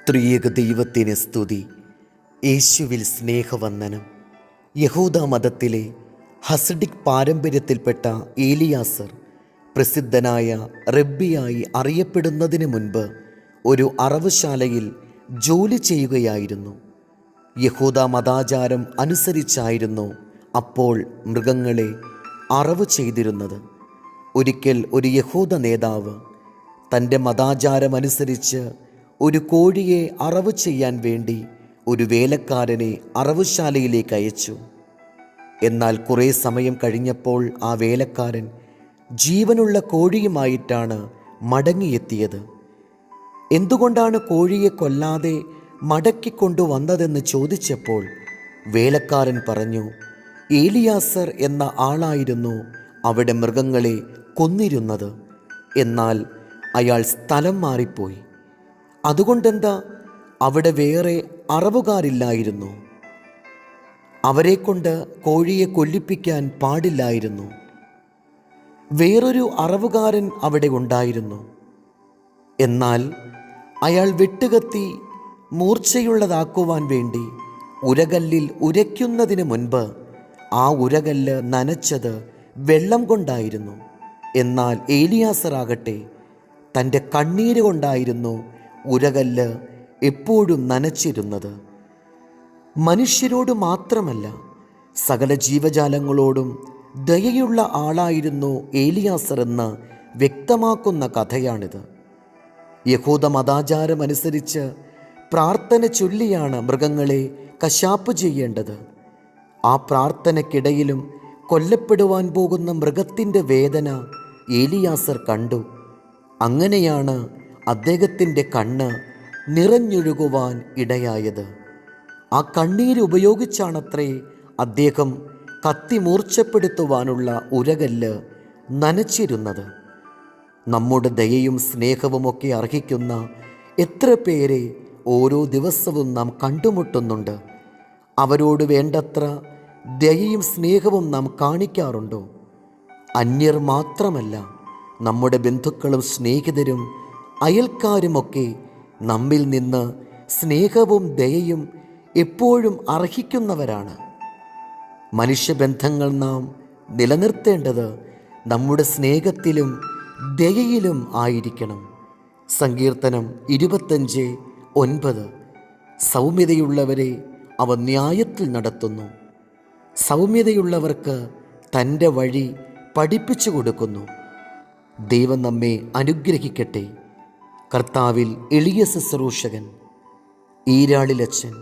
ത്രിയേക ദൈവത്തിന് സ്തുതി. യേശുവിൽ സ്നേഹവന്ദനം. യഹൂദ മതത്തിലെ ഹസഡിക് പാരമ്പര്യത്തിൽപ്പെട്ട ഏലിയാസർ പ്രസിദ്ധനായ റബ്ബിയായി അറിയപ്പെടുന്നതിന് മുൻപ് ഒരു അറവുശാലയിൽ ജോലി ചെയ്യുകയായിരുന്നു. യഹൂദ മതാചാരം അനുസരിച്ചായിരുന്നു അപ്പോൾ മൃഗങ്ങളെ അറവ് ചെയ്തിരുന്നത്. ഒരിക്കൽ ഒരു യഹൂദ നേതാവ് തൻ്റെ മതാചാരമനുസരിച്ച് ഒരു കോഴിയെ അറവ് ചെയ്യാൻ വേണ്ടി ഒരു വേലക്കാരനെ അറവുശാലയിലേക്ക് അയച്ചു. എന്നാൽ കുറേ സമയം കഴിഞ്ഞപ്പോൾ ആ വേലക്കാരൻ ജീവനുള്ള കോഴിയുമായിട്ടാണ് മടങ്ങിയെത്തിയത്. എന്തുകൊണ്ടാണ് കോഴിയെ കൊല്ലാതെ മടക്കിക്കൊണ്ടുവന്നതെന്ന് ചോദിച്ചപ്പോൾ വേലക്കാരൻ പറഞ്ഞു, ഏലിയാസർ എന്ന ആളായിരുന്നു അവിടെ മൃഗങ്ങളെ കൊന്നിരുന്നത്. എന്നാൽ അയാൾ സ്ഥലം മാറിപ്പോയി. അതുകൊണ്ടെന്താ അവിടെ വേറെ അറവുകാരില്ലായിരുന്നു? അവരെക്കൊണ്ട് കോഴിയെ കൊല്ലിപ്പിക്കാൻ പാടില്ലായിരുന്നു. വേറൊരു അറവുകാരൻ അവിടെ ഉണ്ടായിരുന്നു. എന്നാൽ അയാൾ വെട്ടുകത്തി മൂർച്ചയുള്ളതാക്കുവാൻ വേണ്ടി ഉരകല്ലിൽ ഉരയ്ക്കുന്നതിന് മുൻപ് ആ ഉരകല്ല് നനച്ചത് വെള്ളം കൊണ്ടായിരുന്നു. എന്നാൽ ഏലിയാസറാകട്ടെ തൻ്റെ കണ്ണീര് കൊണ്ടായിരുന്നു ഉരകല്ല് എപ്പോഴും നനച്ചിരുന്നത്. മനുഷ്യരോട് മാത്രമല്ല, സകല ജീവജാലങ്ങളോടും ദയയുള്ള ആളായിരുന്നു ഏലിയാസർ എന്ന് വ്യക്തമാക്കുന്ന കഥയാണിത്. യഹൂദ മതാചാരമനുസരിച്ച് പ്രാർത്ഥന ചൊല്ലിയാണ് മൃഗങ്ങളെ കശാപ്പ് ചെയ്യേണ്ടത്. ആ പ്രാർത്ഥനയ്ക്കിടയിലും കൊല്ലപ്പെടുവാൻ പോകുന്ന മൃഗത്തിൻ്റെ വേദന ഏലിയാസർ കണ്ടു. അങ്ങനെയാണ് അദ്ദേഹത്തിൻ്റെ കണ്ണ് നിറഞ്ഞൊഴുകുവാൻ ഇടയായത്. ആ കണ്ണീര് ഉപയോഗിച്ചാണത്രേ അദ്ദേഹം കത്തി മൂർച്ചപ്പെടുത്തുവാനുള്ള ഉരകല്ല് നനച്ചിരുന്നത്. നമ്മുടെ ദയയും സ്നേഹവുമൊക്കെ അർഹിക്കുന്ന എത്ര പേരെ ഓരോ ദിവസവും നാം കണ്ടുമുട്ടുന്നുണ്ട്. അവരോട് വേണ്ടത്ര ദയയും സ്നേഹവും നാം കാണിക്കാറുണ്ടോ? അന്യർ മാത്രമല്ല, നമ്മുടെ ബന്ധുക്കളും സ്നേഹിതരും അയൽക്കാരുമൊക്കെ നമ്മിൽ നിന്ന് സ്നേഹവും ദയയും എപ്പോഴും അർഹിക്കുന്നവരാണ്. മനുഷ്യബന്ധങ്ങൾ നാം നിലനിർത്തേണ്ടത് നമ്മുടെ സ്നേഹത്തിലും ദയയിലും ആയിരിക്കണം. സങ്കീർത്തനം 25:9. സൗമ്യതയുള്ളവരെ അവ ന്യായത്തിൽ നടത്തുന്നു. സൗമ്യതയുള്ളവർക്ക് തൻ്റെ വഴി പഠിപ്പിച്ചു കൊടുക്കുന്നു. ദൈവം നമ്മെ അനുഗ്രഹിക്കട്ടെ. കർത്താവിൽ എളിയ ശുശ്രൂഷകൻ ഈരാളിലച്ചൻ.